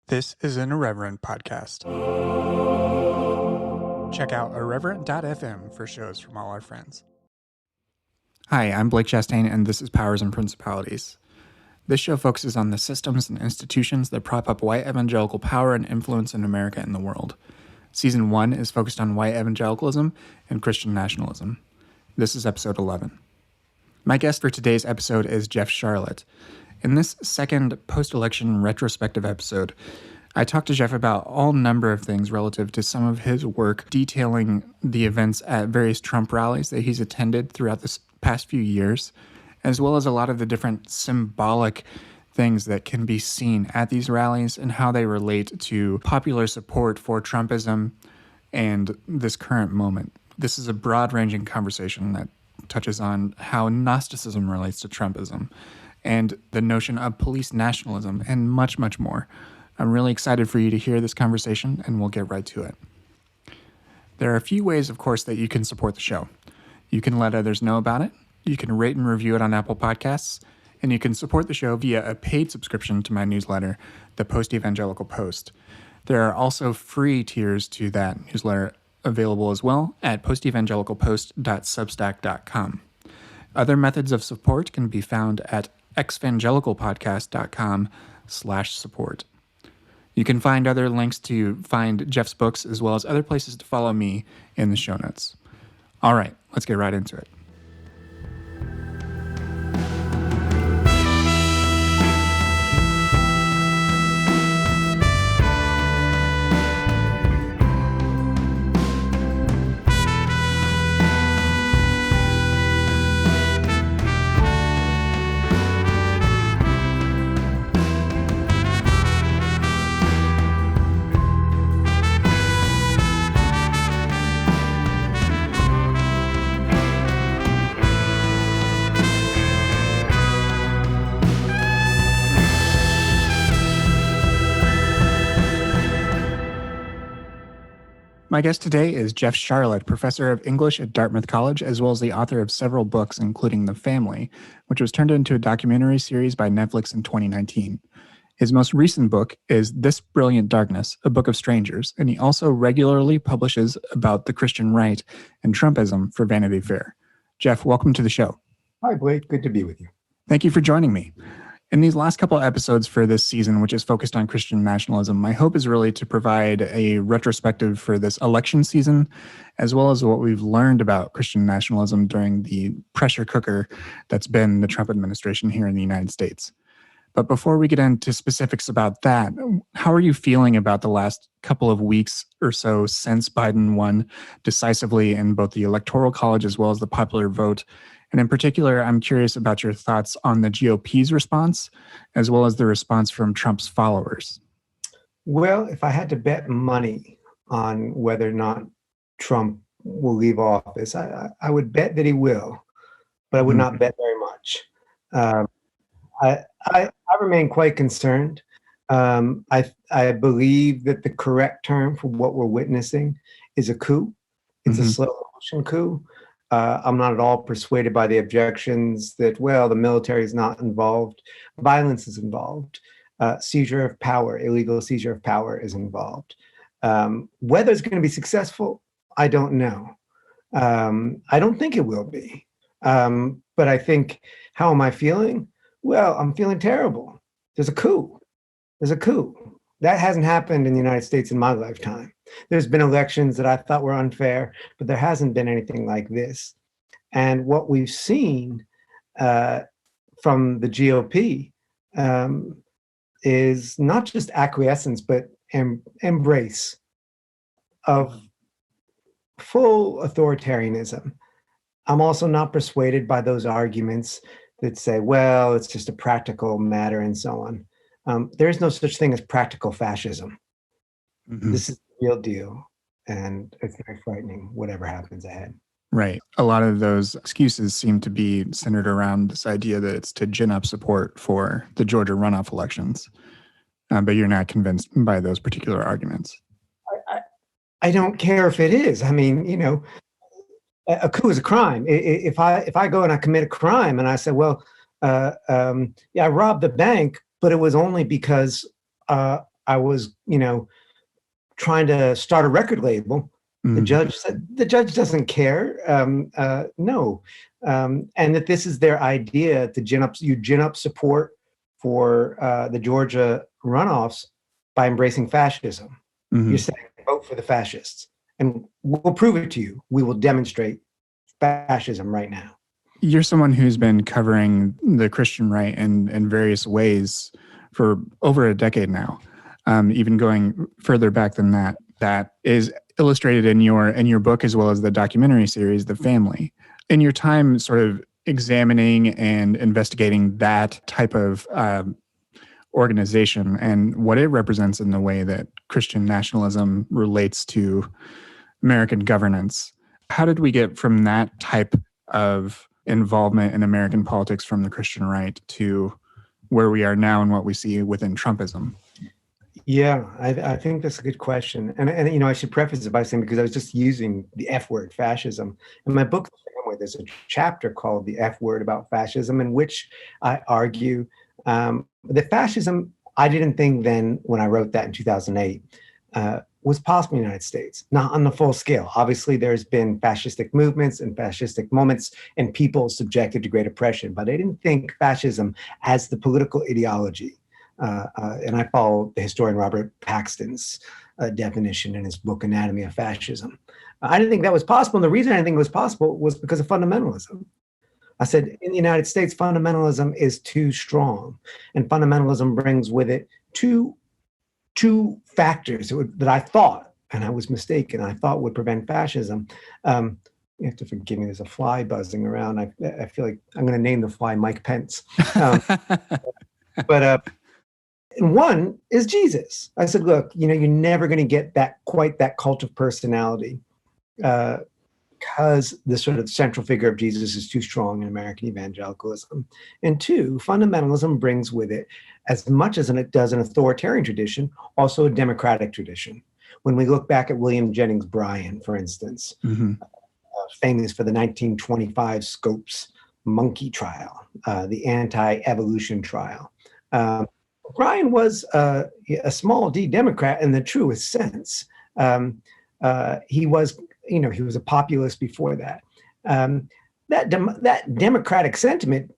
This is an Irreverent podcast. Check out irreverent.fm for shows from all our friends. Hi, I'm Blake Chastain, and this is Powers and Principalities. This show focuses on the systems and institutions that prop up white evangelical power and influence in America and the world. Season 1 is focused on white evangelicalism and Christian nationalism. This is episode 11. My guest for today's episode is Jeff Sharlet. In this second post-election retrospective episode, I talked to Jeff about all number of things relative to some of his work detailing the events at various Trump rallies that he's attended throughout this past few years, as well as a lot of the different symbolic things that can be seen at these rallies and how they relate to popular support for Trumpism and this current moment. This is a broad-ranging conversation that touches on how Gnosticism relates to Trumpism and the notion of police nationalism, and much, much more. I'm really excited for you to hear this conversation, and we'll get right to it. There are a few ways, of course, that you can support the show. You can let others know about it, you can rate and review it on Apple Podcasts, and you can support the show via a paid subscription to my newsletter, The Post-Evangelical Post. There are also free tiers to that newsletter available as well at postevangelicalpost.substack.com. Other methods of support can be found at exvangelicalpodcast.com/support. You can find other links to find Jeff's books as well as other places to follow me in the show notes. All right, let's get right into it. My guest today is Jeff Sharlet, professor of English at Dartmouth College, as well as the author of several books, including The Family, which was turned into a documentary series by Netflix in 2019. His most recent book is This Brilliant Darkness, A Book of Strangers, and he also regularly publishes about the Christian right and Trumpism for Vanity Fair. Jeff, welcome to the show. Hi, Blake. Good to be with you. Thank you for joining me. In these last couple of episodes for this season, which is focused on Christian nationalism, my hope is really to provide a retrospective for this election season, as well as what we've learned about Christian nationalism during the pressure cooker that's been the Trump administration here in the United States. But before we get into specifics about that, how are you feeling about the last couple of weeks or so since Biden won decisively in both the Electoral College as well as the popular vote? And in particular, I'm curious about your thoughts on the GOP's response, as well as the response from Trump's followers. Well, if I had to bet money on whether or not Trump will leave office, I would bet that he will, but I would not bet very much. I remain quite concerned. I believe that the correct term for what we're witnessing is a coup. It's a slow motion coup. I'm not at all persuaded by the objections that, well, the military is not involved. Violence is involved. Seizure of power, illegal seizure of power is involved. Whether it's going to be successful, I don't know. I don't think it will be. But I think, how am I feeling? Well, I'm feeling terrible. There's a coup. There's a coup. That hasn't happened in the United States in my lifetime. There's been elections that I thought were unfair, but there hasn't been anything like this. And what we've seen from the GOP is not just acquiescence, but embrace of full authoritarianism. I'm also not persuaded by those arguments that say, well, it's just a practical matter and so on. There is no such thing as practical fascism. This is the real deal, and it's very frightening, whatever happens ahead. Right. A lot of those excuses seem to be centered around this idea that it's to gin up support for the Georgia runoff elections. But you're not convinced by those particular arguments. I don't care if it is. I mean, a coup is a crime. If I go and I commit a crime and I say, well, I robbed the bank, but it was only because I I was, trying to start a record label. The judge said, the judge doesn't care. No. And that this is their idea to gin up support for the Georgia runoffs by embracing fascism. You're saying vote for the fascists, and we'll prove it to you. We will demonstrate fascism right now. You're someone who's been covering the Christian right in various ways for over a decade now, even going further back than that. That is illustrated in your book as well as the documentary series, The Family. In your time sort of examining and investigating that type of organization and what it represents in the way that Christian nationalism relates to American governance, how did we get from that type of involvement in American politics from the Christian right to where we are now and what we see within Trumpism? Yeah, I think that's a good question. And I should preface it by saying, because I was just using the F word, fascism. In my book, there's a chapter called The F Word about fascism, in which I argue that fascism, I didn't think then when I wrote that in 2008, was possible in the United States, not on the full scale. Obviously, there's been fascistic movements and fascistic moments and people subjected to great oppression, but I didn't think fascism as the political ideology. And I follow the historian Robert Paxton's definition in his book, Anatomy of Fascism. I didn't think that was possible. And the reason I didn't think it was possible was because of fundamentalism. I said, in the United States, fundamentalism is too strong. And fundamentalism brings with it two factors that I thought, and I was mistaken, I thought would prevent fascism. You have to forgive me, there's a fly buzzing around. I feel like I'm going to name the fly Mike Pence. And one is Jesus. I said, look, you're never going to get quite that cult of personality because the sort of central figure of Jesus is too strong in American evangelicalism. And two, fundamentalism brings with it, as much as it does an authoritarian tradition, also a democratic tradition. When we look back at William Jennings Bryan, for instance, famous for the 1925 Scopes monkey trial, the anti-evolution trial. Bryan was a small d Democrat in the truest sense. He was a populist before that. That democratic sentiment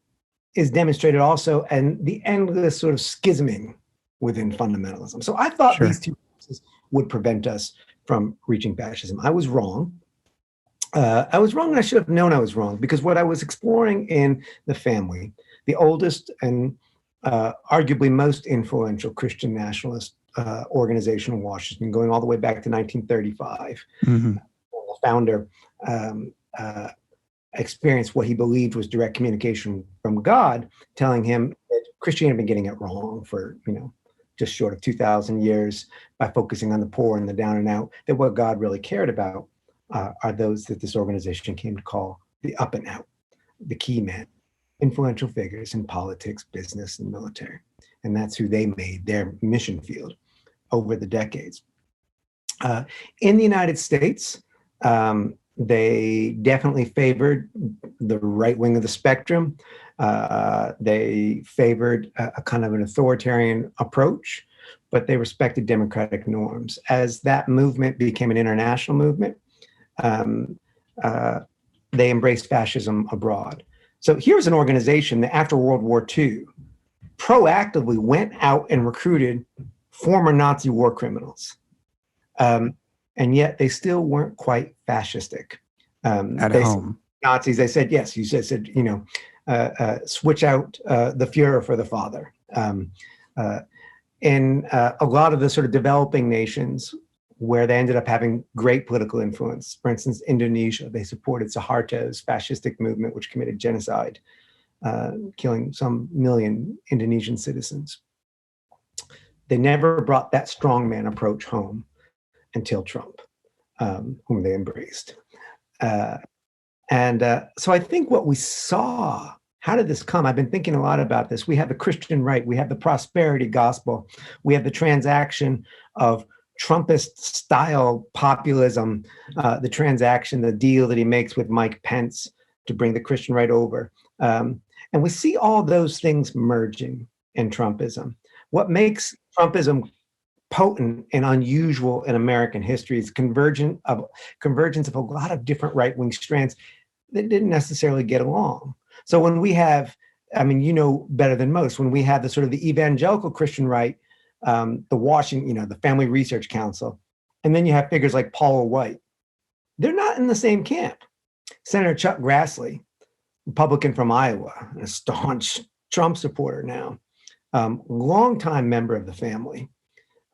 is demonstrated also in the endless sort of schisming within fundamentalism. So I thought these two forces would prevent us from reaching fascism. I was wrong. And I should have known I was wrong, because what I was exploring in The Family, the oldest and arguably most influential Christian nationalist organization in Washington, going all the way back to 1935. The founder experienced what he believed was direct communication from God, telling him that Christianity had been getting it wrong for, just short of 2,000 years by focusing on the poor and the down and out, that what God really cared about are those that this organization came to call the up and out, the key men, influential figures in politics, business, and military. And that's who they made their mission field over the decades. In the United States, they definitely favored the right wing of the spectrum. They favored a kind of an authoritarian approach, but they respected democratic norms. As that movement became an international movement, they embraced fascism abroad. So here's an organization that after World War II proactively went out and recruited former Nazi war criminals. And yet they still weren't quite fascistic. At home. Nazis, they said, yes, you said, switch out the Fuhrer for the father. In a lot of the sort of developing nations where they ended up having great political influence, for instance, Indonesia, they supported Suharto's fascistic movement, which committed genocide, killing some million Indonesian citizens. They never brought that strongman approach home until Trump, whom they embraced. So I think what we saw, how did this come? I've been thinking a lot about this. We have the Christian right, we have the prosperity gospel, we have the transaction of Trumpist style populism, the deal that he makes with Mike Pence to bring the Christian right over. And we see all those things merging in Trumpism. What makes Trumpism potent and unusual in American history. It's convergence of a lot of different right-wing strands that didn't necessarily get along. So when we have, I mean, you know better than most, when we have the sort of the evangelical Christian right, the Washington, the Family Research Council, and then you have figures like Paula White, they're not in the same camp. Senator Chuck Grassley, Republican from Iowa, a staunch Trump supporter now, longtime member of the family.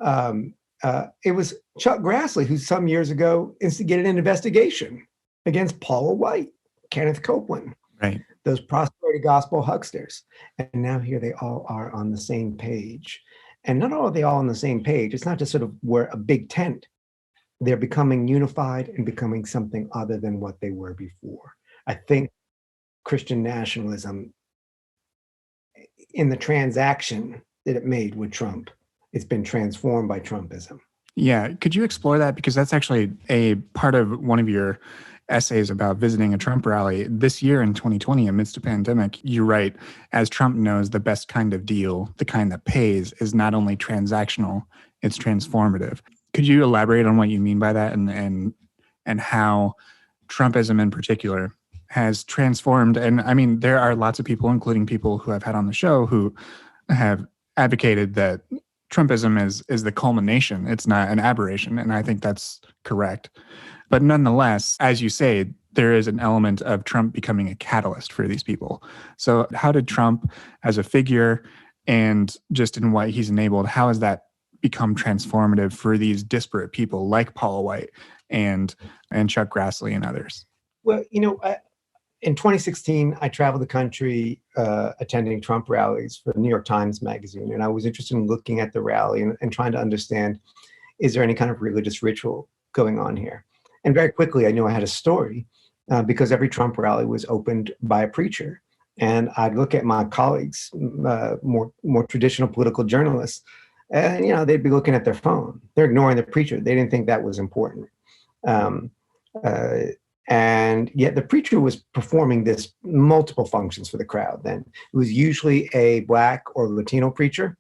It was Chuck Grassley who some years ago instigated an investigation against Paula White, Kenneth Copeland, Right. those prosperity gospel hucksters. And now here they all are on the same page. And not only are they all on the same page, it's not just sort of we're a big tent. They're becoming unified and becoming something other than what they were before. I think Christian nationalism, in the transaction that it made with Trump, it's been transformed by Trumpism. Yeah. Could you explore that? Because that's actually a part of one of your essays about visiting a Trump rally this year in 2020 amidst a pandemic. You write, as Trump knows, the best kind of deal, the kind that pays, is not only transactional, it's transformative. Could you elaborate on what you mean by that and how Trumpism in particular has transformed? And I mean, there are lots of people, including people who I've had on the show, who have advocated that Trumpism is the culmination. It's not an aberration. And I think that's correct. But nonetheless, as you say, there is an element of Trump becoming a catalyst for these people. So how did Trump as a figure and just in what he's enabled, how has that become transformative for these disparate people like Paula White and Chuck Grassley and others? Well, in 2016, I traveled the country attending Trump rallies for the New York Times Magazine. And I was interested in looking at the rally and trying to understand, is there any kind of religious ritual going on here? And very quickly, I knew I had a story because every Trump rally was opened by a preacher. And I'd look at my colleagues, more traditional political journalists, and they'd be looking at their phone. They're ignoring the preacher. They didn't think that was important. And yet the preacher was performing this multiple functions for the crowd then. It was usually a Black or Latino preacher,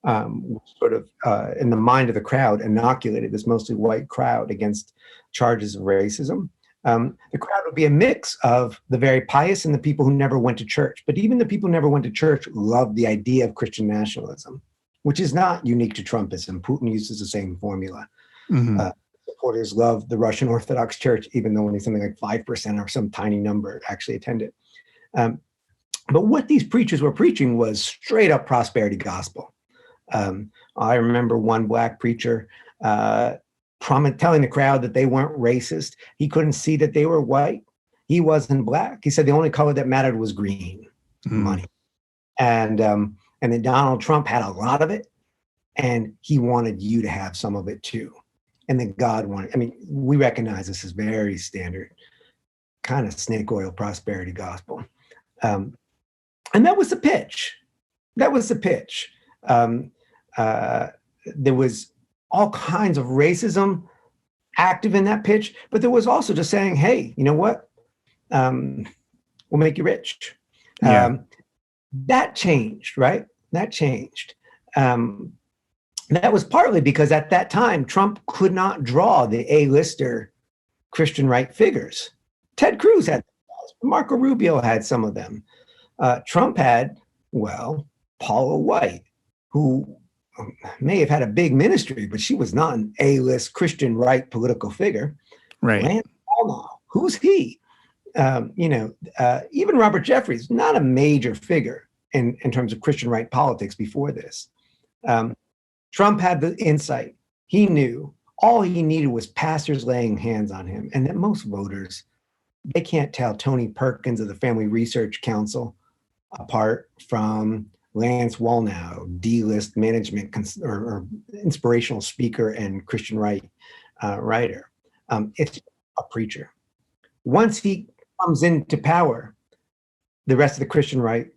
sort of in the mind of the crowd, inoculated this mostly white crowd against charges of racism. The crowd would be a mix of the very pious and the people who never went to church. But even the people who never went to church loved the idea of Christian nationalism, which is not unique to Trumpism. Putin uses the same formula. Mm-hmm. Supporters love the Russian Orthodox Church, even though only something like 5% or some tiny number actually attended. But what these preachers were preaching was straight up prosperity gospel. I remember one Black preacher telling the crowd that they weren't racist. He couldn't see that they were white. He wasn't Black. He said the only color that mattered was green, money. And then Donald Trump had a lot of it, and he wanted you to have some of it too. And then God wanted, we recognize this is very standard kind of snake oil prosperity gospel. And that was the pitch. There was all kinds of racism active in that pitch, but there was also just saying, hey, you know what? We'll make you rich. Yeah. That changed, right? That changed. That was partly because at that time, Trump could not draw the A-lister Christian right figures. Ted Cruz had them. Marco Rubio had some of them. Trump had, Paula White, who may have had a big ministry, but she was not an A-list Christian right political figure. Right. Lance Wallnau, who's he? Even Robert Jeffries, not a major figure in terms of Christian right politics before this. Trump had the insight. He knew all he needed was pastors laying hands on him, and that most voters, they can't tell Tony Perkins of the Family Research Council apart from Lance Wallnau, D-list management or inspirational speaker and Christian right writer. It's a preacher. Once he comes into power, the rest of the Christian right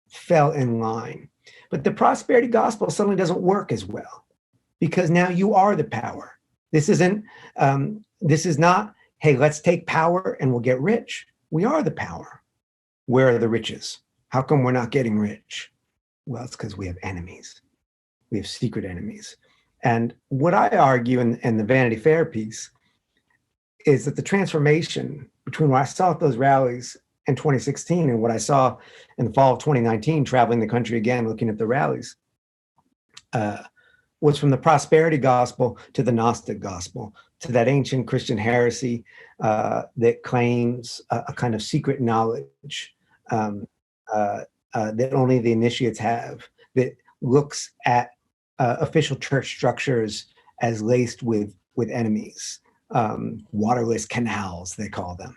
fell in line. But the prosperity gospel suddenly doesn't work as well because now you are the power. This is not, hey, let's take power and we'll get rich. We are the power. Where are the riches? How come we're not getting rich? Well, it's because we have enemies. We have secret enemies. And what I argue in the Vanity Fair piece is that the transformation between what I saw at those rallies in 2016 and what I saw in the fall of 2019, traveling the country again, looking at the rallies, was from the prosperity gospel to the Gnostic gospel, to that ancient Christian heresy that claims a kind of secret knowledge that only the initiates have, that looks at official church structures as laced with enemies, waterless canals, they call them.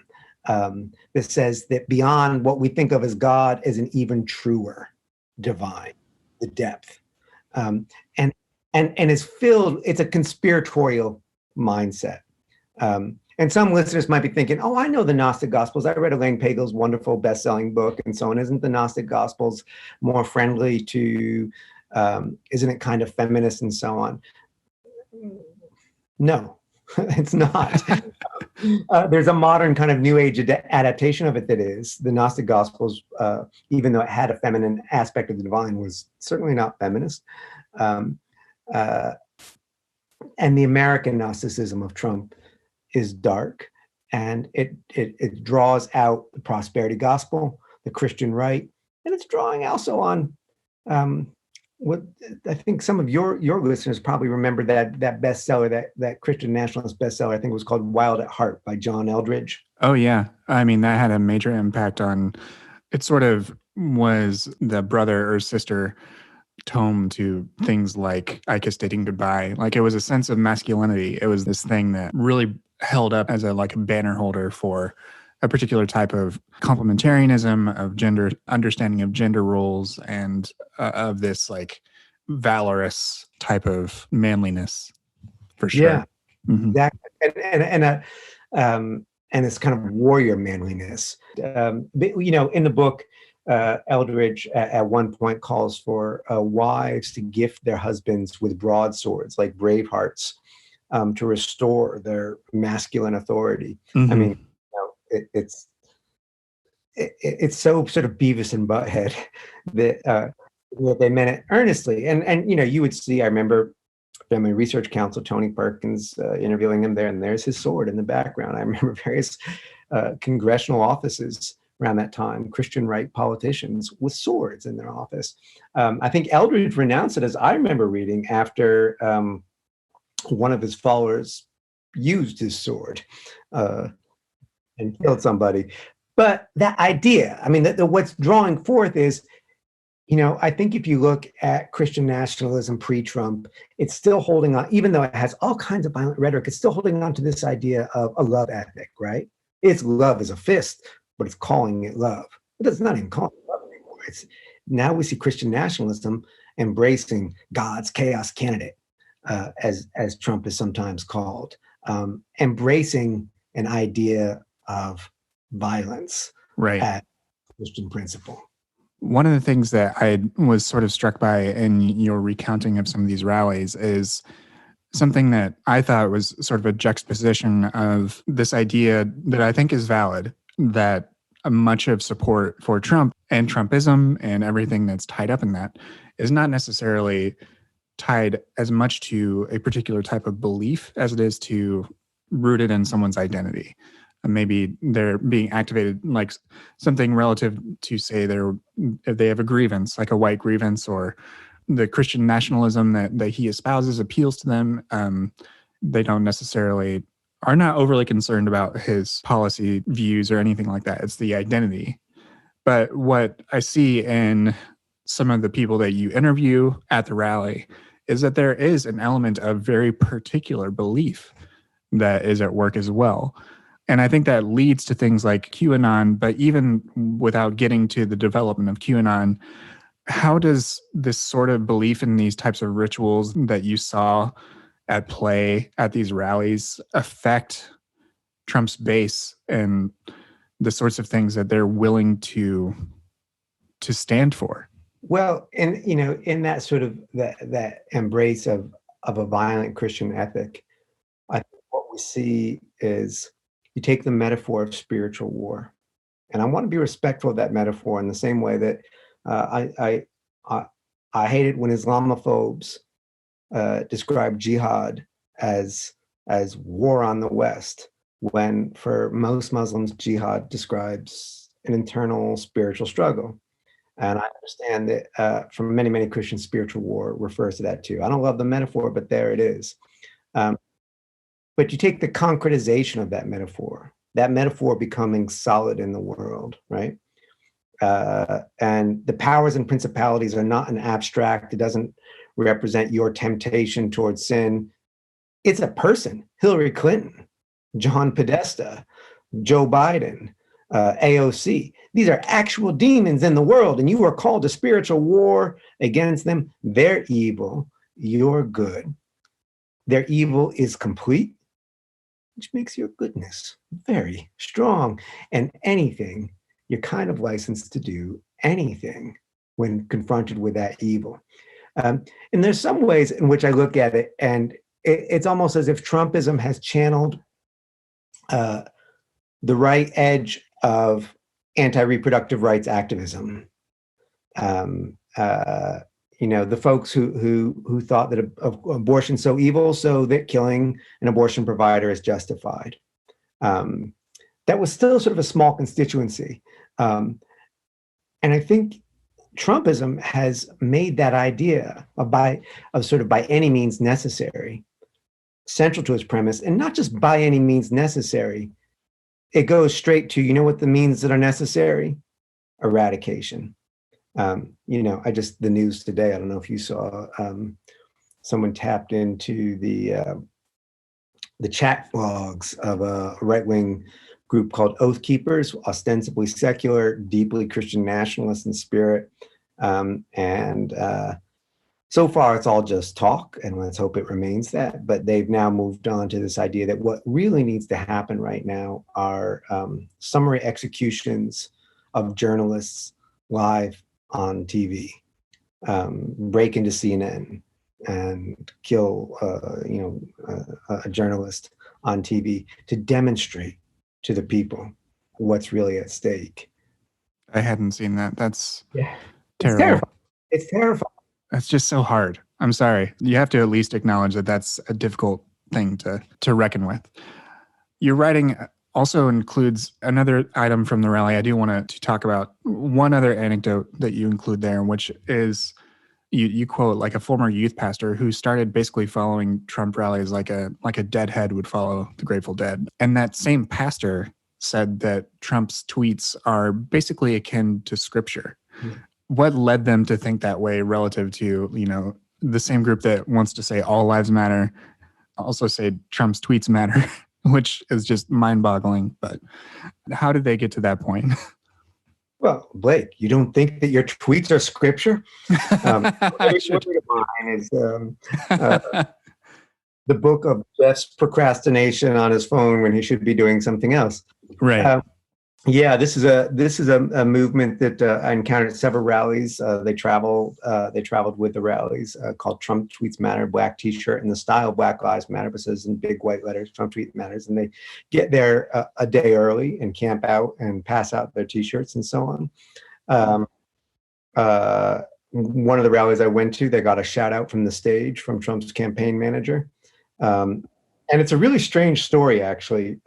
That says that beyond what we think of as God is an even truer divine, the depth. And is filled, it's a conspiratorial mindset. And some listeners might be thinking, oh, I know the Gnostic Gospels. I read Elaine Pagel's wonderful best-selling book and so on. Isn't the Gnostic Gospels more friendly to, isn't it kind of feminist and so on? No, it's not. There's a modern kind of New Age adaptation of it that is. The Gnostic Gospels, even though it had a feminine aspect of the divine, was certainly not feminist. And the American Gnosticism of Trump is dark, and it draws out the prosperity gospel, the Christian right, and it's drawing also on what I think some of your listeners probably remember, that bestseller, that Christian nationalist bestseller, I think it was called Wild at Heart by John Eldredge. Oh yeah, I mean that had a major impact on. It sort of was the brother or sister tome to things like I Kiss Dating Goodbye. Like it was a sense of masculinity. It was this thing that really held up as a banner holder for a particular type of complementarianism, of gender, understanding of gender roles, and of this valorous type of manliness, for sure. Yeah, exactly. And this kind of warrior manliness. But, in the book, Eldredge at one point calls for wives to gift their husbands with broadswords, like Bravehearts, to restore their masculine authority. I mean, it's so sort of Beavis and Butthead that they meant it earnestly. And you would see, I remember Family Research Council, Tony Perkins, interviewing him there, and there's his sword in the background. I remember various congressional offices around that time, Christian right politicians with swords in their office. I think Eldredge renounced it, as I remember reading, after one of his followers used his sword and killed somebody. But that idea, I mean, what's drawing forth is, I think if you look at Christian nationalism pre-Trump, it's still holding on, even though it has all kinds of violent rhetoric, it's still holding on to this idea of a love ethic, right? It's love as a fist, but it's calling it love. It's not even calling it love anymore. Now we see Christian nationalism embracing God's chaos candidate, as Trump is sometimes called, embracing an idea of violence, right, at Christian principle. One of the things that I was sort of struck by in your recounting of some of these rallies is something that I thought was sort of a juxtaposition of this idea that I think is valid, that much of support for Trump and Trumpism and everything that's tied up in that is not necessarily tied as much to a particular type of belief as it is to rooted in someone's identity. Maybe they're being activated like something relative to, say, if they have a grievance, like a white grievance, or the Christian nationalism that he espouses appeals to them. They don't necessarily are not overly concerned about his policy views or anything like that. It's the identity. But what I see in some of the people that you interview at the rally is that there is an element of very particular belief that is at work as well. And I think that leads to things like QAnon, but even without getting to the development of QAnon, how does this sort of belief in these types of rituals that you saw at play at these rallies affect Trump's base and the sorts of things that they're willing to stand for? Well, in that sort of that embrace of a violent Christian ethic, I think what we see is, you take the metaphor of spiritual war, and I want to be respectful of that metaphor in the same way that I hate it when Islamophobes describe jihad as war on the West, when for most Muslims, jihad describes an internal spiritual struggle. And I understand that from many Christians, spiritual war refers to that too. I don't love the metaphor, but there it is. But you take the concretization of that metaphor becoming solid in the world, right? And the powers and principalities are not an abstract. It doesn't represent your temptation towards sin. It's a person: Hillary Clinton, John Podesta, Joe Biden, AOC. These are actual demons in the world, and you are called to spiritual war against them. They're evil, you're good. Their evil is complete, which makes your goodness very strong. And anything, you're kind of licensed to do anything when confronted with that evil. And there's some ways in which I look at it, and it's almost as if Trumpism has channeled the right edge of anti-reproductive rights activism. The folks who thought that abortion's so evil, so that killing an abortion provider is justified. That was still sort of a small constituency. And I think Trumpism has made that idea of sort of by any means necessary central to its premise, and not just by any means necessary. It goes straight to, you know what the means that are necessary? Eradication. The news today, I don't know if you saw, someone tapped into the chat logs of a right-wing group called Oath Keepers, ostensibly secular, deeply Christian nationalists in spirit. So far, it's all just talk, and let's hope it remains that. But they've now moved on to this idea that what really needs to happen right now are summary executions of journalists live on TV, break into CNN and kill a journalist on TV to demonstrate to the people what's really at stake. I hadn't seen that. That's terrible. It's terrifying. That's just so hard. I'm sorry. You have to at least acknowledge that that's a difficult thing to reckon with. Your writing also includes another item from the rally. I do want to talk about one other anecdote that you include there, which is you quote like a former youth pastor who started basically following Trump rallies like a deadhead would follow the Grateful Dead. And that same pastor said that Trump's tweets are basically akin to scripture. Yeah. What led them to think that way relative to, the same group that wants to say all lives matter, also say Trump's tweets matter, which is just mind-boggling. But how did they get to that point? Well, Blake, you don't think that your tweets are scripture? Every word of mine is the book of Jeff's procrastination on his phone when he should be doing something else. Right. This is a movement that I encountered at several rallies. They traveled with the rallies, called Trump Tweets Matter, black T-shirt in the style Black Lives Matter, but says in big white letters, Trump Tweets Matters. And they get there a day early and camp out and pass out their T-shirts and so on. One of the rallies I went to, they got a shout out from the stage from Trump's campaign manager. And it's a really strange story, actually.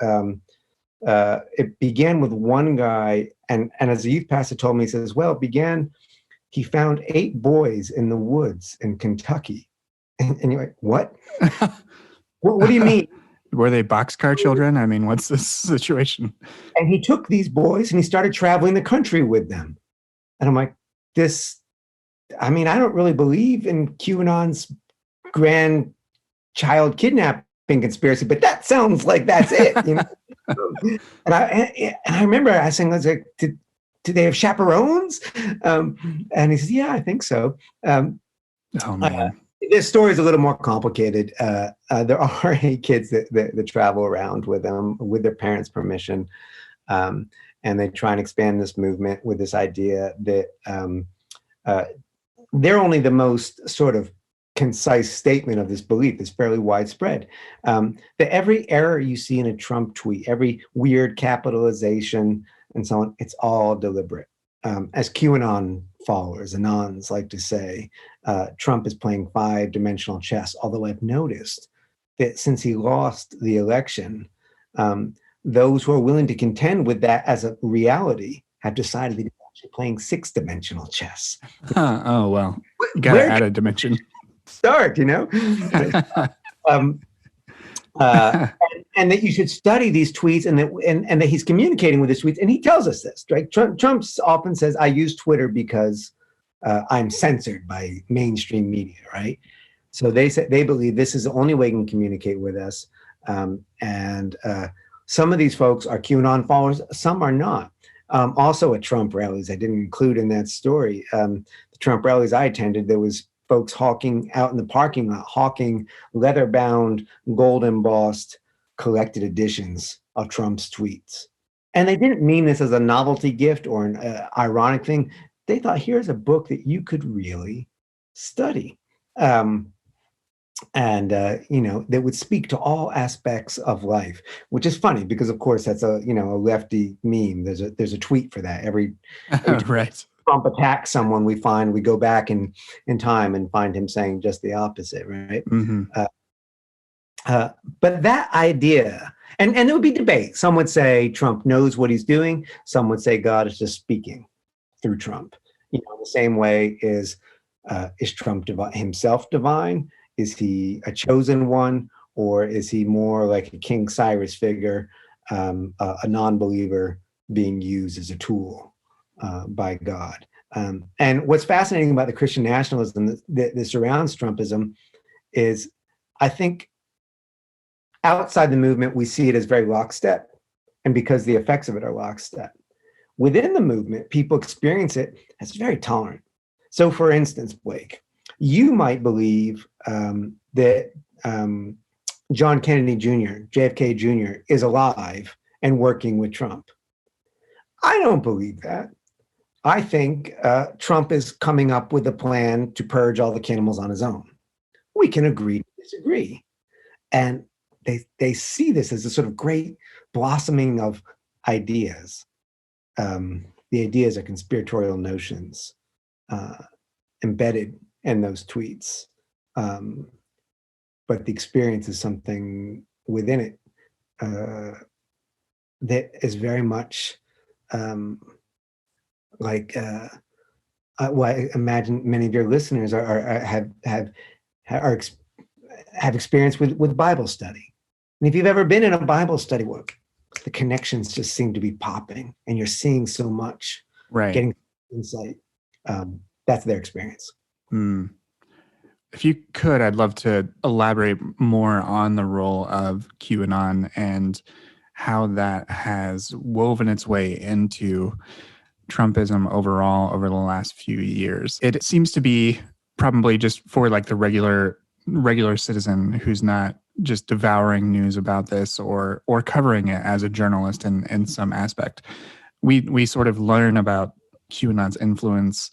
It began with one guy, and as a youth pastor told me, he says, well, he found 8 boys in the woods in Kentucky. And you're like, what? What do you mean? Were they boxcar children? I mean, what's this situation? And he took these boys and he started traveling the country with them. And I'm like, I don't really believe in QAnon's grand child kidnapping conspiracy, but that sounds like that's it, And I remember asking, I was like, do they have chaperones? And he says, yeah, I think so. Oh man. This story is a little more complicated. There are 8 kids that travel around with them with their parents' permission, and they try and expand this movement with this idea that they're only the most sort of concise statement of this belief is fairly widespread, that every error you see in a Trump tweet, every weird capitalization and so on, it's all deliberate. as QAnon followers, Anons like to say, Trump is playing 5-dimensional chess. Although I've noticed that since he lost the election, those who are willing to contend with that as a reality have decided that he's actually playing 6-dimensional chess. Oh, well, you got to Where add a dimension. start, and that you should study these tweets, and that he's communicating with his tweets, and he tells us this, right? Trump often says, "I use Twitter because I'm censored by mainstream media," right? So they believe this is the only way he can communicate with us, and some of these folks are QAnon followers, some are not. Also at Trump rallies, I didn't include in that story, the Trump rallies I attended, there was folks hawking out in the parking lot, hawking leather-bound, gold-embossed, collected editions of Trump's tweets. And they didn't mean this as a novelty gift or an ironic thing. They thought, here's a book that you could really study. That would speak to all aspects of life, which is funny because, of course, that's a lefty meme. There's a tweet for that. Every Right. Trump attacks someone, we go back in time and find him saying just the opposite, right? Mm-hmm. But that idea, and there would be debate. Some would say Trump knows what he's doing. Some would say God is just speaking through Trump. The same way is Trump himself divine? Is he a chosen one, or is he more like a King Cyrus figure, a non-believer being used as a tool by God? And what's fascinating about the Christian nationalism that surrounds Trumpism is, I think, outside the movement, we see it as very lockstep, and because the effects of it are lockstep. Within the movement, people experience it as very tolerant. So, for instance, Blake, you might believe that John Kennedy Jr., JFK Jr., is alive and working with Trump. I don't believe that. I think Trump is coming up with a plan to purge all the cannibals on his own. We can agree to disagree. And they see this as a sort of great blossoming of ideas. The ideas are conspiratorial notions embedded in those tweets. But the experience is something within it that is very much what I imagine many of your listeners have experience with Bible study. And if you've ever been in a Bible study, the connections just seem to be popping, and you're seeing so much, right? Getting insight. That's their experience. If you could, I'd love to elaborate more on the role of QAnon and how that has woven its way into Trumpism overall over the last few years. It seems to be probably just for like the regular citizen who's not just devouring news about this or covering it as a journalist in some aspect. We sort of learn about QAnon's influence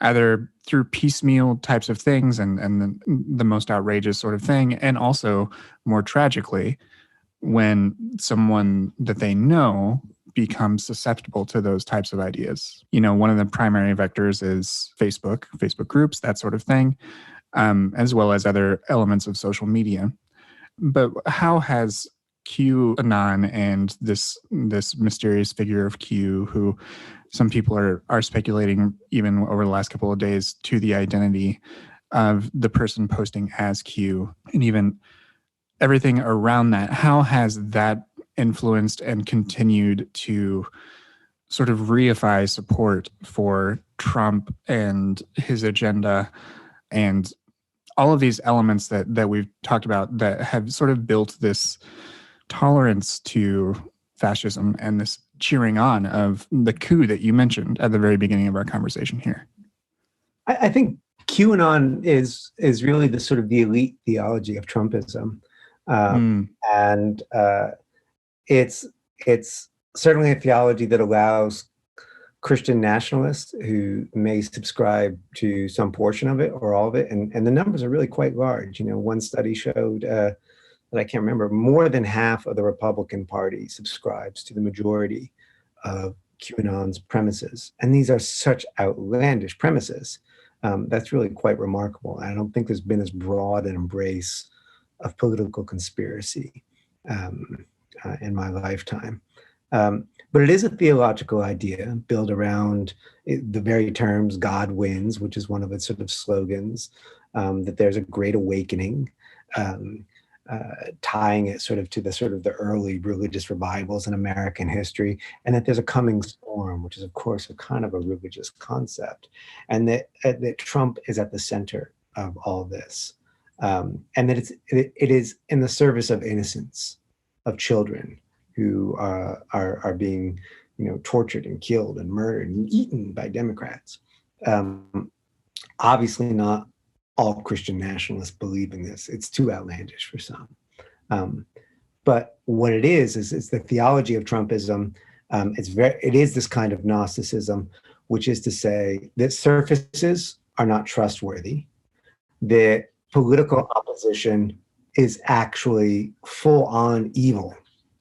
either through piecemeal types of things and the most outrageous sort of thing, and also more tragically, when someone that they know becomes susceptible to those types of ideas. One of the primary vectors is Facebook groups, that sort of thing, as well as other elements of social media. But how has QAnon and this mysterious figure of Q, who some people are speculating even over the last couple of days to the identity of the person posting as Q, and even everything around that, how has that influenced and continued to sort of reify support for Trump and his agenda and all of these elements that we've talked about that have sort of built this tolerance to fascism and this cheering on of the coup that you mentioned at the very beginning of our conversation here? I think QAnon is really the sort of the elite theology of Trumpism. And it's certainly a theology that allows Christian nationalists who may subscribe to some portion of it or all of it, and the numbers are really quite large. One study showed that I can't remember, more than half of the Republican Party subscribes to the majority of QAnon's premises. And these are such outlandish premises. That's really quite remarkable. I don't think there's been as broad an embrace of political conspiracy in my lifetime. But it is a theological idea built around the very terms God wins, which is one of its sort of slogans, that there's a great awakening, tying it sort of to the early religious revivals in American history, and that there's a coming storm, which is of course a kind of a religious concept, and that Trump is at the center of all this, and that it is in the service of innocence, of children who are being, tortured and killed and murdered and eaten by Democrats. Obviously, not all Christian nationalists believe in this. It's too outlandish for some. But what it is it's the theology of Trumpism. It is this kind of Gnosticism, which is to say that surfaces are not trustworthy. The political opposition is actually full-on evil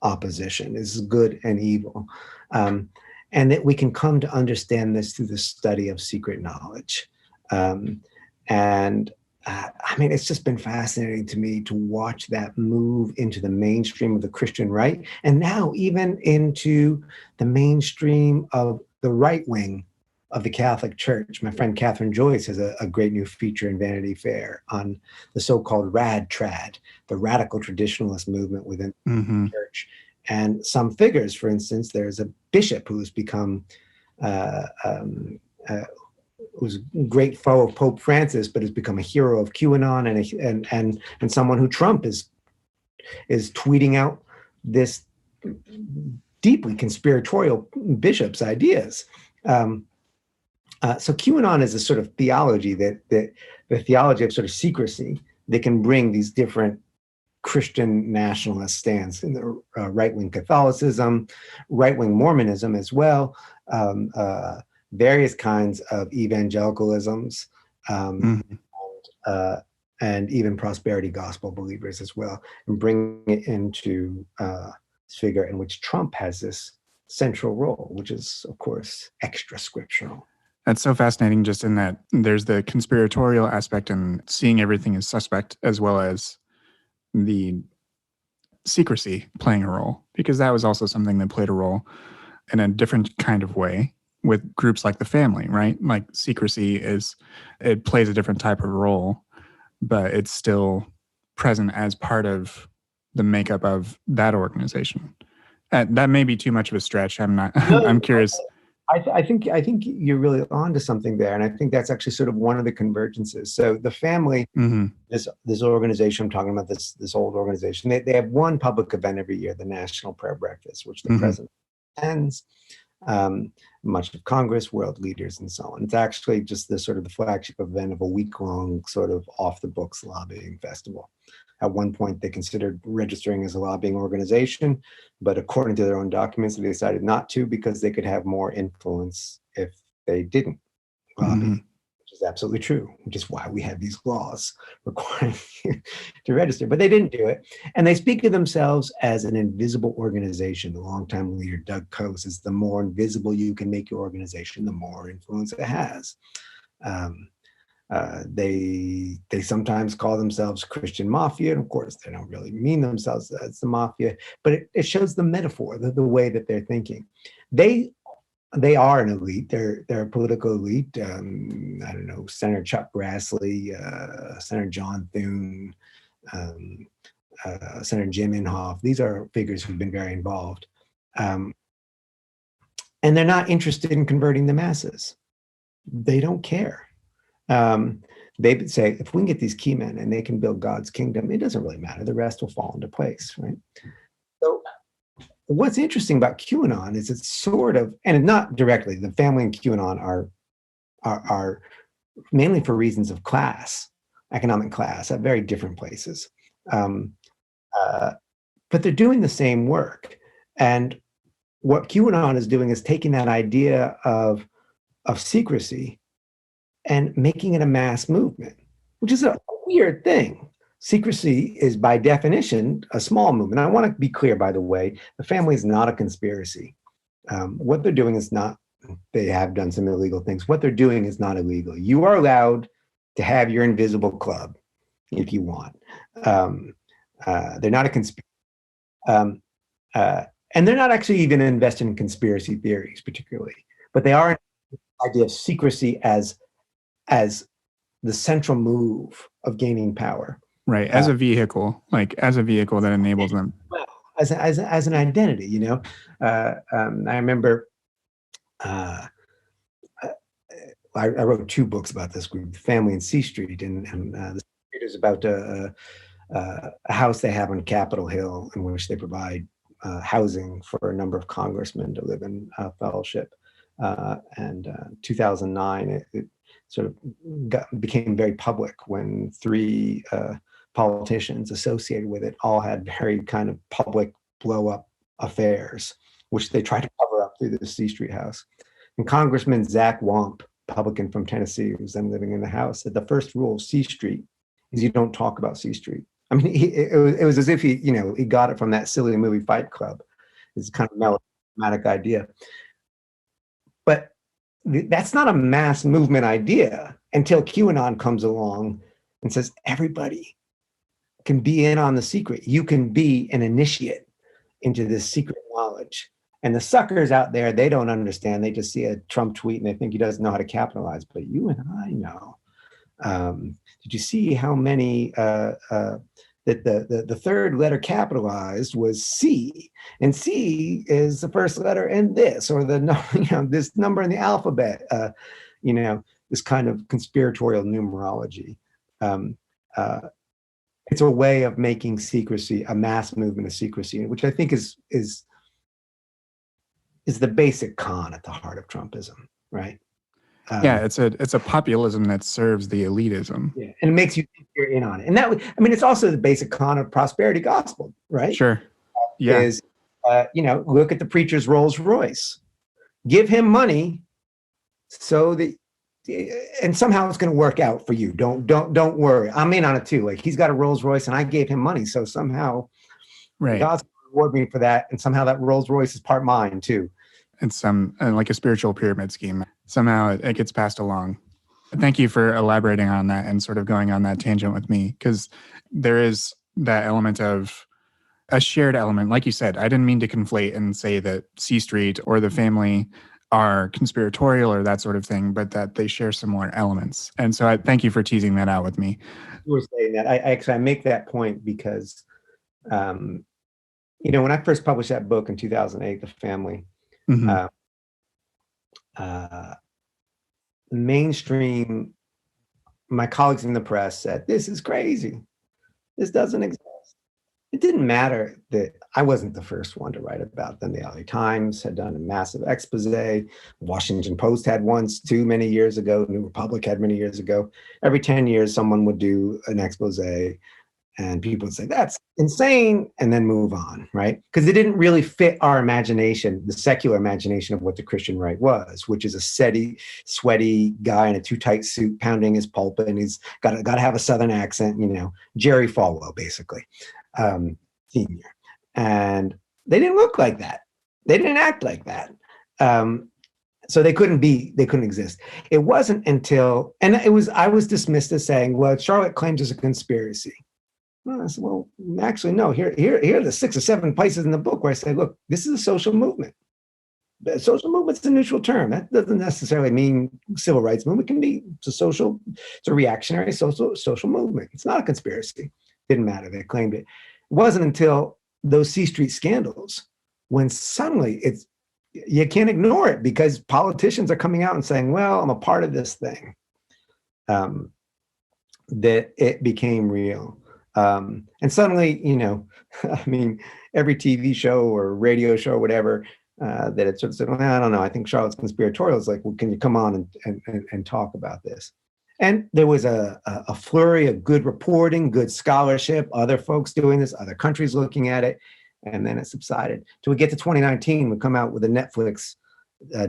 opposition, is good and evil. And that we can come to understand this through the study of secret knowledge. It's just been fascinating to me to watch that move into the mainstream of the Christian right, and now even into the mainstream of the right wing of the Catholic Church. My friend Catherine Joyce has a great new feature in Vanity Fair on the so-called rad trad, the radical traditionalist movement within the church. And some figures, for instance, there's a bishop who's become who's a great foe of Pope Francis, but has become a hero of QAnon and someone who Trump is tweeting out this deeply conspiratorial bishop's ideas. So QAnon is a sort of theology that the theology of sort of secrecy that can bring these different Christian nationalist stands in the right-wing Catholicism, right-wing Mormonism as well, various kinds of evangelicalisms, and even prosperity gospel believers as well, and bring it into this figure in which Trump has this central role, which is, of course, extra scriptural. That's so fascinating, just in that there's the conspiratorial aspect and seeing everything as suspect, as well as the secrecy playing a role, because that was also something that played a role in a different kind of way with groups like the family, right? Like secrecy it plays a different type of role, but it's still present as part of the makeup of that organization. That may be too much of a stretch. I'm curious. I think you're really onto something there, and I think that's actually sort of one of the convergences. So the family, this organization I'm talking about, this old organization, they have one public event every year, the National Prayer Breakfast, which the president attends, much of Congress, world leaders, and so on. It's actually just the flagship event of a week-long sort of off-the-books lobbying festival. At one point, they considered registering as a lobbying organization, but according to their own documents, they decided not to because they could have more influence if they didn't lobby, which is absolutely true, which is why we have these laws requiring you to register. But they didn't do it. And they speak of themselves as an invisible organization. The longtime leader, Doug Coe, says the more invisible you can make your organization, the more influence it has. They sometimes call themselves Christian Mafia, and of course they don't really mean themselves as the mafia, but it shows the metaphor, the way that they're thinking. They are an elite. They're a political elite. I don't know, Senator Chuck Grassley, Senator John Thune, Senator Jim Inhofe. These are figures who've been very involved, and they're not interested in converting the masses. They don't care. They would say, if we can get these key men and they can build God's kingdom, it doesn't really matter. The rest will fall into place, right? So what's interesting about QAnon is it's sort of, and not directly, the family and QAnon are mainly for reasons of class, economic class, at very different places. But they're doing the same work. And what QAnon is doing is taking that idea of secrecy and making it a mass movement, which is a weird thing. Secrecy is, by definition, a small movement. I want to be clear, by the way, the family is not a conspiracy. What they're doing is not, they have done some illegal things. What they're doing is not illegal. You are allowed to have your invisible club if you want. They're not a conspiracy. Um, and they're not actually even invested in conspiracy theories particularly, but they are an idea of secrecy as the central move of gaining power. Right. As a vehicle, as a vehicle that enables them. Well, as an identity, you know. I remember I wrote 2 books about this group, Family and C Street, and the Street is about a house they have on Capitol Hill in which they provide housing for a number of congressmen to live in fellowship. And 2009, it sort of became very public when 3 politicians associated with it all had very kind of public blow up affairs, which they tried to cover up through the C Street house. And Congressman Zach Wamp, Republican from Tennessee, who's then living in the House, said the first rule of C Street is you don't talk about C Street. I mean, it was as if he got it from that silly movie Fight Club. It's kind of melodramatic idea. But that's not a mass movement idea until QAnon comes along and says, everybody can be in on the secret. You can be an initiate into this secret knowledge. And the suckers out there, they don't understand. They just see a Trump tweet and they think he doesn't know how to capitalize. But you and I know. Did you see how many that the third letter capitalized was C, and C is the first letter in this, or this number in the alphabet. This kind of conspiratorial numerology. It's a way of making secrecy a mass movement of secrecy, which I think is the basic con at the heart of Trumpism, right? It's a populism that serves the elitism. Yeah, and it makes you think you're in on it. And it's also the basic con of prosperity gospel, right? Sure. Yeah. Is, look at the preacher's Rolls Royce. Give him money so that, and somehow it's going to work out for you. Don't worry. I'm in on it too. Like, he's got a Rolls Royce and I gave him money. So somehow right. God's going to reward me for that. And somehow that Rolls Royce is part mine too. It's like a spiritual pyramid scheme. Somehow it gets passed along. Thank you for elaborating on that and sort of going on that tangent with me, because there is that element of a shared element. Like you said, I didn't mean to conflate and say that C Street or the family are conspiratorial or that sort of thing, but that they share similar elements. And so I thank you for teasing that out with me. You were saying that. I make that point because, when I first published that book in 2008, The Family, mm-hmm. Mainstream, my colleagues in the press said, this is crazy. This doesn't exist. It didn't matter that I wasn't the first one to write about them. The LA Times had done a massive expose. Washington Post had once too many years ago. New Republic had many years ago. Every 10 years, someone would do an expose and people would say, that's insane, and then move on, right? Because it didn't really fit our imagination, the secular imagination of what the Christian right was, which is a sweaty guy in a too tight suit pounding his pulpit, and he's got to have a Southern accent, Jerry Falwell, basically, senior. And they didn't look like that. They didn't act like that. So they couldn't exist. It wasn't until, I was dismissed as saying, well, Sharlet claims it's a conspiracy. Well, I said, well, actually, no. Here are the 6 or 7 places in the book where I say, look, this is a social movement. The social movement's a neutral term. That doesn't necessarily mean civil rights movement. It can be it's a reactionary social movement. It's not a conspiracy. Didn't matter. They claimed it. It wasn't until those C Street scandals when suddenly you can't ignore it because politicians are coming out and saying, well, I'm a part of this thing, that it became real. And suddenly, every TV show or radio show or whatever that it sort of said, well, I don't know, I think Charlotte's conspiratorial. Is like, well, can you come on and talk about this? And there was a flurry of good reporting, good scholarship, other folks doing this, other countries looking at it, and then it subsided. Till we get to 2019, we come out with a Netflix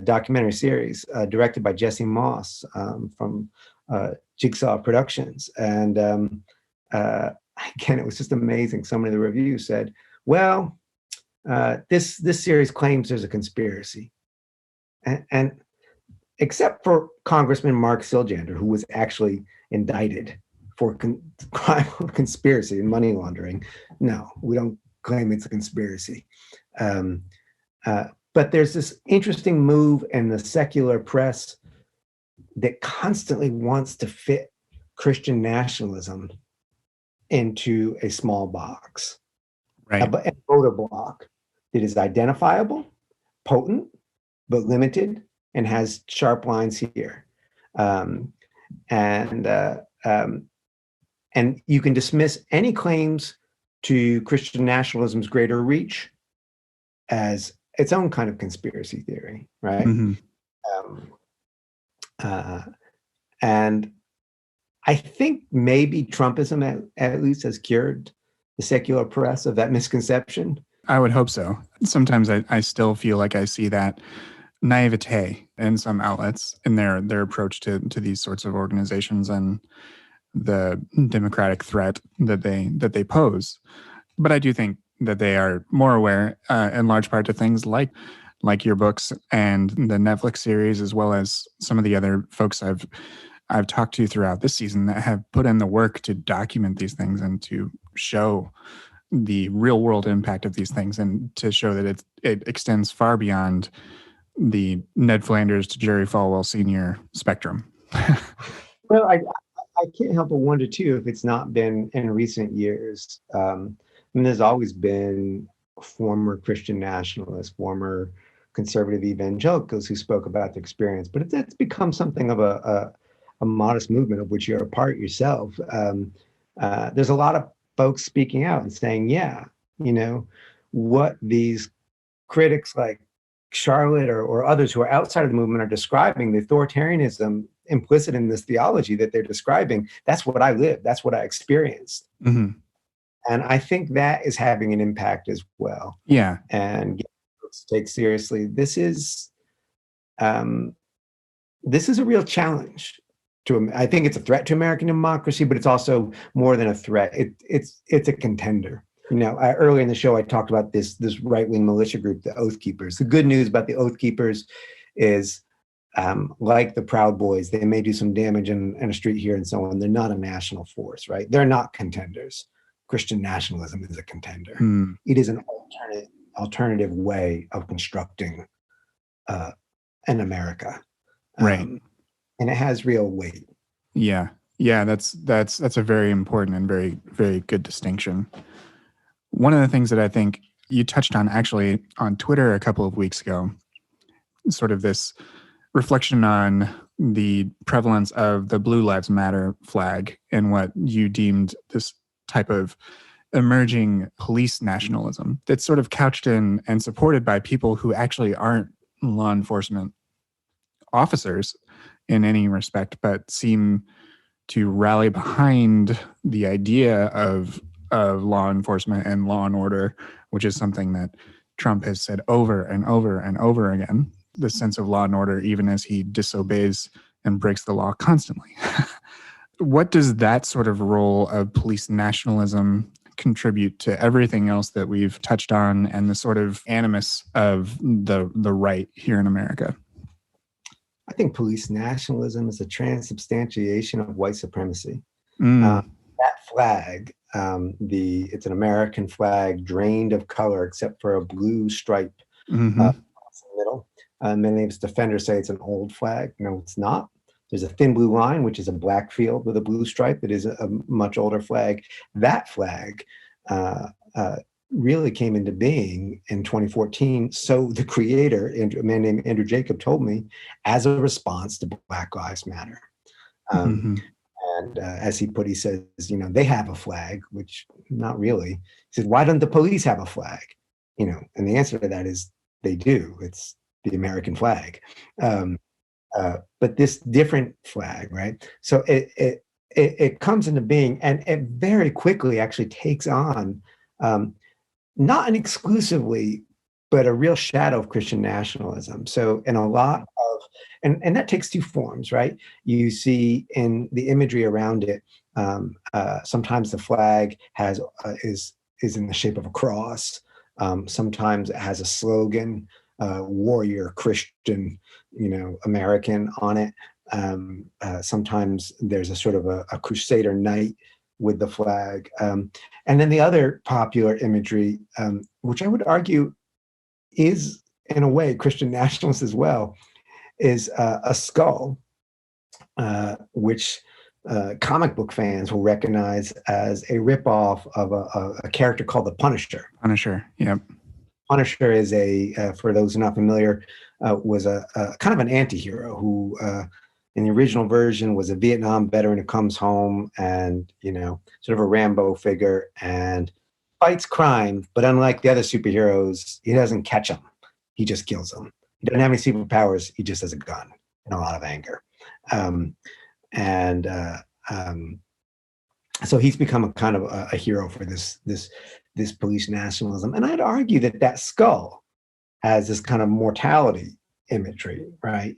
documentary series directed by Jesse Moss from Jigsaw Productions. And again, it was just amazing. So many of the reviews said, well, this series claims there's a conspiracy, and except for Congressman Mark Siljander, who was actually indicted for crime of conspiracy and money laundering. No, we don't claim it's a conspiracy. Um, but there's this interesting move in the secular press that constantly wants to fit Christian nationalism into a small box, Right. a voter block that is identifiable, potent, but limited, and has sharp lines here. Um, and and you can dismiss any claims to Christian nationalism's greater reach as its own kind of conspiracy theory, right? Mm-hmm. Um, uh, and I think maybe Trumpism at least has cured the secular press of that misconception. I would hope so. Sometimes I still feel like I see that naivete in some outlets in their approach to these sorts of organizations and the democratic threat that they pose. But I do think that they are more aware, in large part, to things like your books and the Netflix series, as well as some of the other folks I've talked to throughout this season that have put in the work to document these things and to show the real world impact of these things, and to show that it extends far beyond the Ned Flanders to Jerry Falwell Sr. spectrum. Well, I can't help but wonder too if it's not been in recent years. I mean, there's always been former Christian nationalists, former conservative evangelicals who spoke about the experience, but it's become something of a modest movement of which you're a part yourself. There's a lot of folks speaking out and saying, yeah, you know, what these critics like Sharlet or others who are outside of the movement are describing, the authoritarianism implicit in this theology that they're describing, that's what I lived, that's what I experienced. Mm-hmm. And I think that is having an impact as well. Yeah. And take seriously, this is a real challenge to, I think it's a threat to American democracy, but it's also more than a threat. It's a contender. You know, earlier in the show, I talked about this right-wing militia group, the Oath Keepers. The good news about the Oath Keepers is, like the Proud Boys, they may do some damage in a street here and so on. They're not a national force, right? They're not contenders. Christian nationalism is a contender. Mm. It is an alternative way of constructing an America, Right. and it has real weight. Yeah, that's a very important and very, very good distinction. One of the things that I think you touched on actually on Twitter a couple of weeks ago, sort of this reflection on the prevalence of the Blue Lives Matter flag and what you deemed this type of emerging police nationalism that's sort of couched in and supported by people who actually aren't law enforcement officers in any respect, but seem to rally behind the idea of law enforcement and law and order, which is something that Trump has said over and over and over again, the sense of law and order, even as he disobeys and breaks the law constantly. What does that sort of role of police nationalism contribute to everything else that we've touched on and the sort of animus of the right here in America? I think police nationalism is a transubstantiation of white supremacy. Mm. That flag, it's an American flag drained of color except for a blue stripe across the middle. Many of its defenders say it's an old flag. No, it's not. There's a thin blue line, which is a black field with a blue stripe that is a much older flag. That flag really came into being in 2014. So the creator, a man named Andrew Jacob, told me, as a response to Black Lives Matter. And as he says, you know, they have a flag, which not really. He said, why don't the police have a flag? You know, and the answer to that is they do. It's the American flag. But this different flag, right? So it comes into being, and it very quickly actually takes on not an exclusively, but a real shadow of Christian nationalism. So in a lot of, and that takes two forms, right? You see in the imagery around it, sometimes the flag is in the shape of a cross. Sometimes it has a slogan, warrior Christian, American on it. Sometimes there's a sort of a crusader knight with the flag. And then the other popular imagery, which I would argue is in a way Christian nationalist as well, is a skull, which comic book fans will recognize as a ripoff of a character called the Punisher. Punisher, yep. Punisher is for those who are not familiar, was a kind of an anti-hero who, in the original version, was a Vietnam veteran who comes home and, sort of a Rambo figure and fights crime. But unlike the other superheroes, he doesn't catch them. He just kills them. He doesn't have any superpowers. He just has a gun and a lot of anger. So he's become a kind of a hero for this police nationalism. And I'd argue that skull has this kind of mortality imagery, right?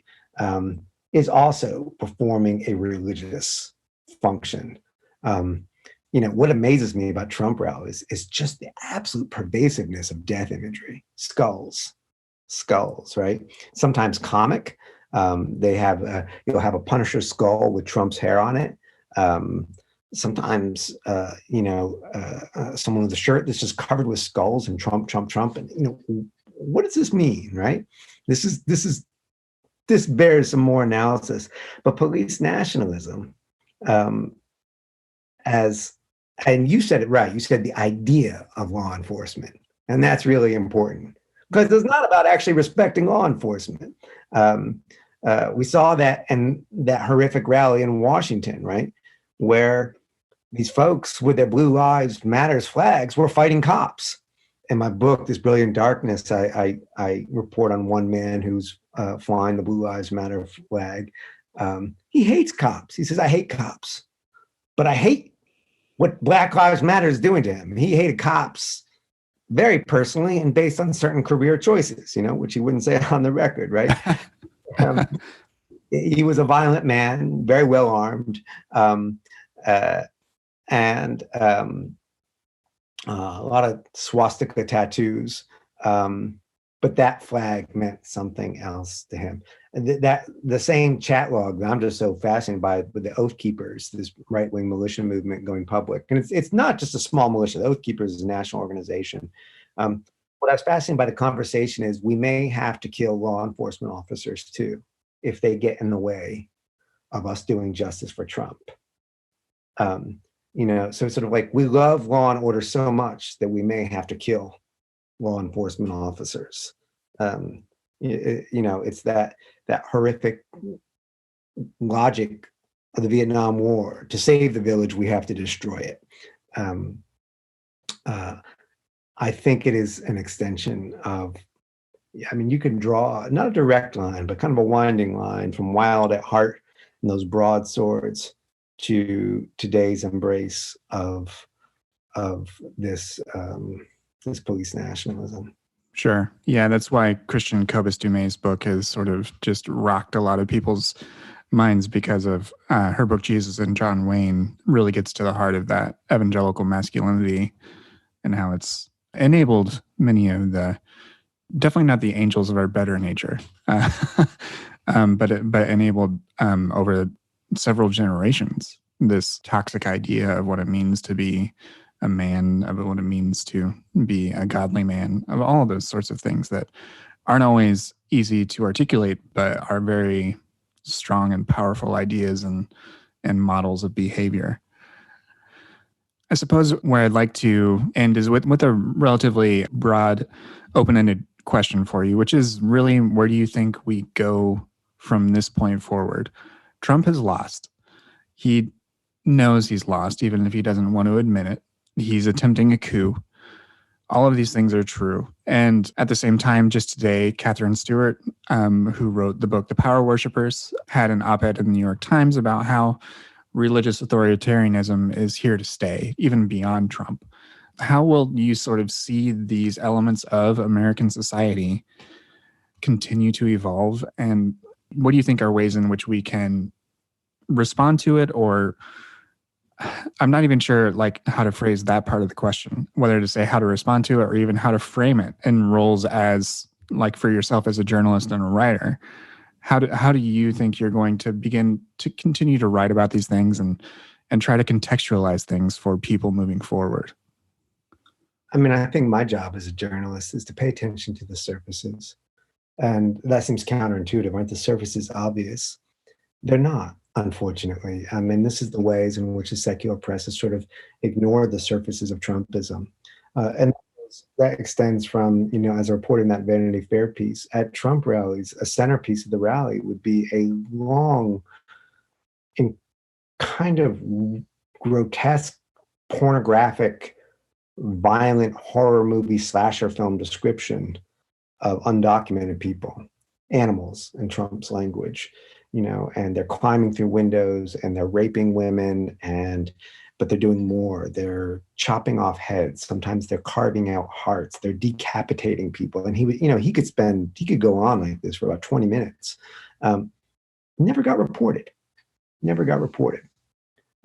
Is also performing a religious function. What amazes me about Trump rallies is just the absolute pervasiveness of death imagery. Skulls, right? Sometimes comic. They have you'll have a Punisher skull with Trump's hair on it. Sometimes someone with a shirt that's just covered with skulls and Trump, and what does this mean, right? This bears some more analysis. But police nationalism, and you said it right. You said the idea of law enforcement, and that's really important because it's not about actually respecting law enforcement. We saw that in that horrific rally in Washington, right, where these folks with their Blue Lives Matters flags were fighting cops. In my book, This Brilliant Darkness, I report on one man who's flying the Blue Lives Matter flag. He hates cops. He says, I hate cops, but I hate what Black Lives Matter is doing to him. He hated cops very personally and based on certain career choices, which he wouldn't say on the record, right? He was a violent man, very well armed, and a lot of swastika tattoos. But that flag meant something else to him. And that the same chat log that I'm just so fascinated by with the Oath Keepers, this right-wing militia movement going public. And it's not just a small militia. The Oath Keepers is a national organization. What I was fascinated by the conversation is we may have to kill law enforcement officers too if they get in the way of us doing justice for Trump. So it's sort of like we love law and order so much that we may have to kill law enforcement officers. It's that horrific logic of the Vietnam War. To save the village, we have to destroy it. I think it is an extension of, you can draw not a direct line, but kind of a winding line from Wild at Heart and those broadswords to today's embrace of this police nationalism. Sure. Yeah, that's why Christian Cobus Dumay's book has sort of just rocked a lot of people's minds because of her book, Jesus and John Wayne, really gets to the heart of that evangelical masculinity and how it's enabled many of the, definitely not the angels of our better nature, but enabled over several generations this toxic idea of what it means to be a man, of what it means to be a godly man, of all those sorts of things that aren't always easy to articulate, but are very strong and powerful ideas and models of behavior. I suppose where I'd like to end is with a relatively broad, open-ended question for you, which is really, where do you think we go from this point forward? Trump has lost. He knows he's lost, even if he doesn't want to admit it. He's attempting a coup. All of these things are true. And at the same time, just today, Catherine Stewart, who wrote the book The Power Worshippers, had an op-ed in the New York Times about how religious authoritarianism is here to stay, even beyond Trump. How will you sort of see these elements of American society continue to evolve? And what do you think are ways in which we can respond to it or I'm not even sure like how to phrase that part of the question, whether to say how to respond to it or even how to frame it in roles as like for yourself as a journalist and a writer. How do you think you're going to begin to continue to write about these things and try to contextualize things for people moving forward? I mean, I think my job as a journalist is to pay attention to the surfaces. And that seems counterintuitive. Aren't the surfaces obvious? They're not, unfortunately. I mean, this is the ways in which the secular press has sort of ignored the surfaces of Trumpism. And that extends from, as I reported in that Vanity Fair piece, at Trump rallies, a centerpiece of the rally would be a long and kind of grotesque, pornographic, violent horror movie slasher film description of undocumented people, animals in Trump's language, and they're climbing through windows and they're raping women but they're doing more. They're chopping off heads. Sometimes they're carving out hearts. They're decapitating people. And he could go on like this for about 20 minutes. Never got reported. Never got reported.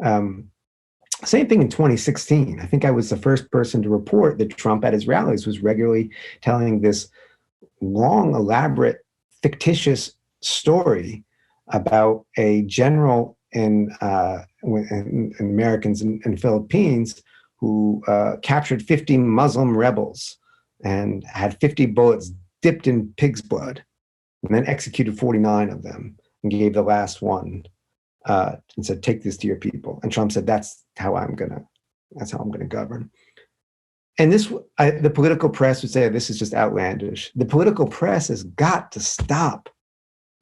Same thing in 2016. I think I was the first person to report that Trump at his rallies was regularly telling this long, elaborate, fictitious story about a general in Americans in Philippines who captured 50 Muslim rebels and had 50 bullets dipped in pig's blood, and then executed 49 of them and gave the last one and said, "Take this to your people." And Trump said, "That's how I'm gonna govern." And the political press would say this is just outlandish. The political press has got to stop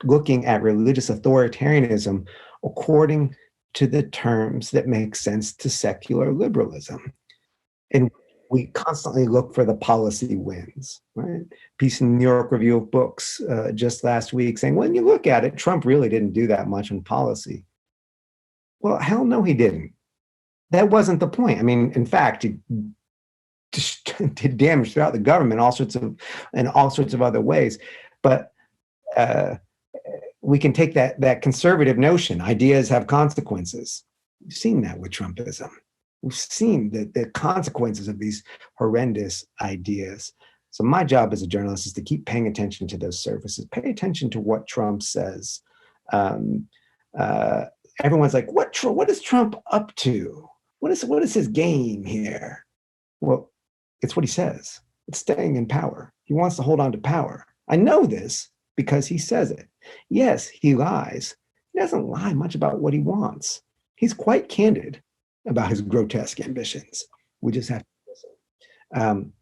looking at religious authoritarianism according to the terms that make sense to secular liberalism. And we constantly look for the policy wins, right? Piece in the New York Review of Books just last week saying, when you look at it, Trump really didn't do that much on policy. Well, hell no, he didn't. That wasn't the point. I mean, in fact, he did damage throughout the government, all sorts of other ways. But we can take that conservative notion. Ideas have consequences. We've seen that with Trumpism. We've seen the consequences of these horrendous ideas. So my job as a journalist is to keep paying attention to those surfaces. Pay attention to what Trump says. Everyone's like, what is Trump up to? What is his game here? Well, it's what he says. It's staying in power. He wants to hold on to power. I know this because he says it. Yes, he lies. He doesn't lie much about what he wants. He's quite candid about his grotesque ambitions. We just have to listen.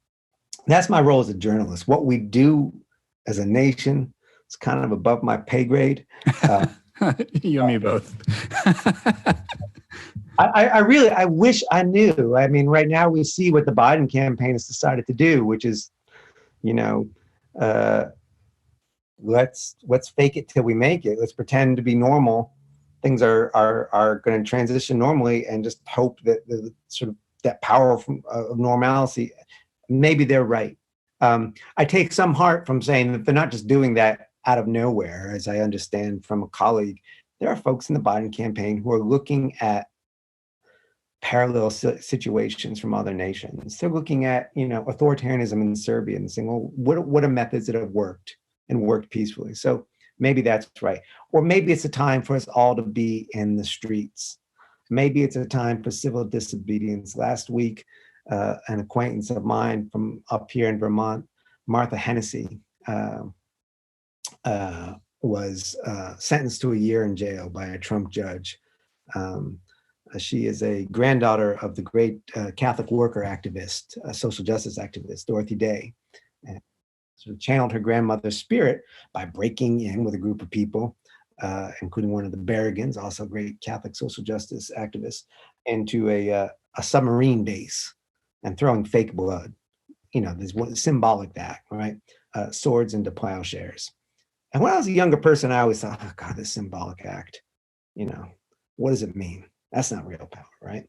That's my role as a journalist. What we do as a nation is kind of above my pay grade. You and me both. I wish I knew. I mean, right now we see what the Biden campaign has decided to do, which is, let's fake it till we make it. Let's pretend to be normal. Things are going to transition normally, and just hope that the sort of that power of normalcy. Maybe they're right. I take some heart from saying that they're not just doing that out of nowhere, as I understand from a colleague. There are folks in the Biden campaign who are looking at parallel situations from other nations. They're looking at, authoritarianism in Serbia and saying, well, what are methods that have worked and worked peacefully? So maybe that's right. Or maybe it's a time for us all to be in the streets. Maybe it's a time for civil disobedience. Last week, an acquaintance of mine from up here in Vermont, Martha Hennessy, was sentenced to a year in jail by a Trump judge. She is a granddaughter of the great Catholic worker activist, social justice activist, Dorothy Day, and sort of channeled her grandmother's spirit by breaking in with a group of people, including one of the Berrigans, also great Catholic social justice activists, into a submarine base and throwing fake blood. There's one symbolic act, right? Swords into plowshares. And when I was a younger person, I always thought, oh God, this symbolic act, what does it mean? That's not real power, right?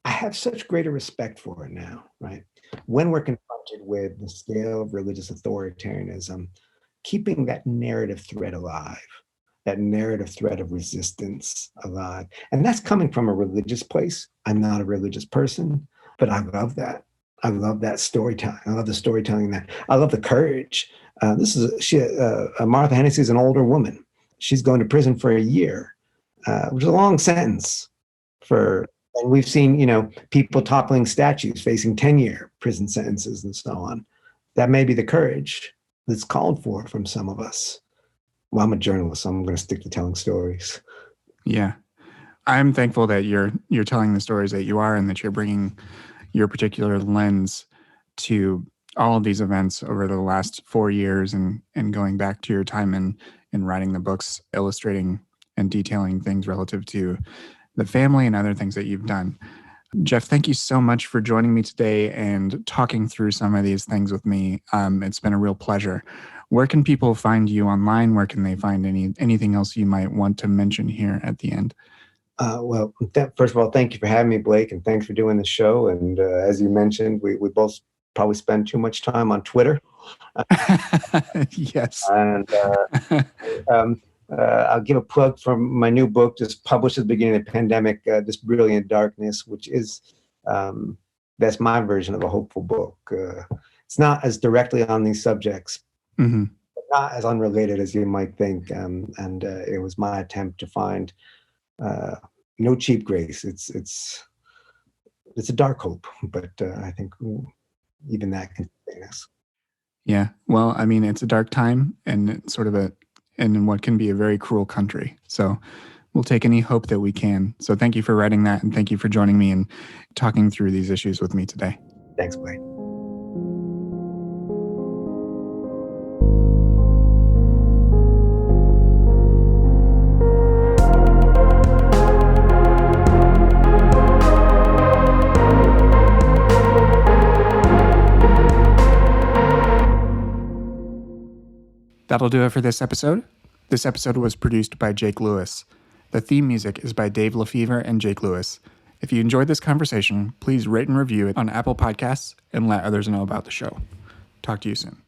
I have such greater respect for it now, right? When we're confronted with the scale of religious authoritarianism, keeping that narrative thread alive, that narrative thread of resistance alive. And that's coming from a religious place. I'm not a religious person, but I love that. I love that storytelling. I love the storytelling that I love the courage. Martha Hennessy is an older woman. She's going to prison for a year, which is a long sentence and we've seen, people toppling statues facing 10-year prison sentences and so on. That may be the courage that's called for from some of us. Well, I'm a journalist, so I'm going to stick to telling stories. Yeah. I'm thankful that you're telling the stories that you are, and that you're bringing your particular lens to all of these events over the last 4 years, and going back to your time in writing the books, illustrating and detailing things relative to the family and other things that you've done. Jeff, thank you so much for joining me today and talking through some of these things with me. It's been a real pleasure. Where can people find you online? Where can they find anything else you might want to mention here at the end? First of all, thank you for having me, Blake, and thanks for doing the show. And as you mentioned, we both probably spend too much time on Twitter. Yes. And I'll give a plug for my new book, just published at the beginning of the pandemic, This Brilliant Darkness, which is, that's my version of a hopeful book. It's not as directly on these subjects, Mm-hmm. but not as unrelated as you might think. And it was my attempt to find no cheap grace. It's a dark hope, but I think even that can sustain us. Yeah. Well, I mean, it's a dark time, and it's sort of in what can be a very cruel country. So we'll take any hope that we can. So thank you for writing that, and thank you for joining me and talking through these issues with me today. Thanks, Blake. That'll do it for this episode. This episode was produced by Jake Lewis. The theme music is by Dave Lefevre and Jake Lewis. If you enjoyed this conversation, please rate and review it on Apple Podcasts and let others know about the show. Talk to you soon.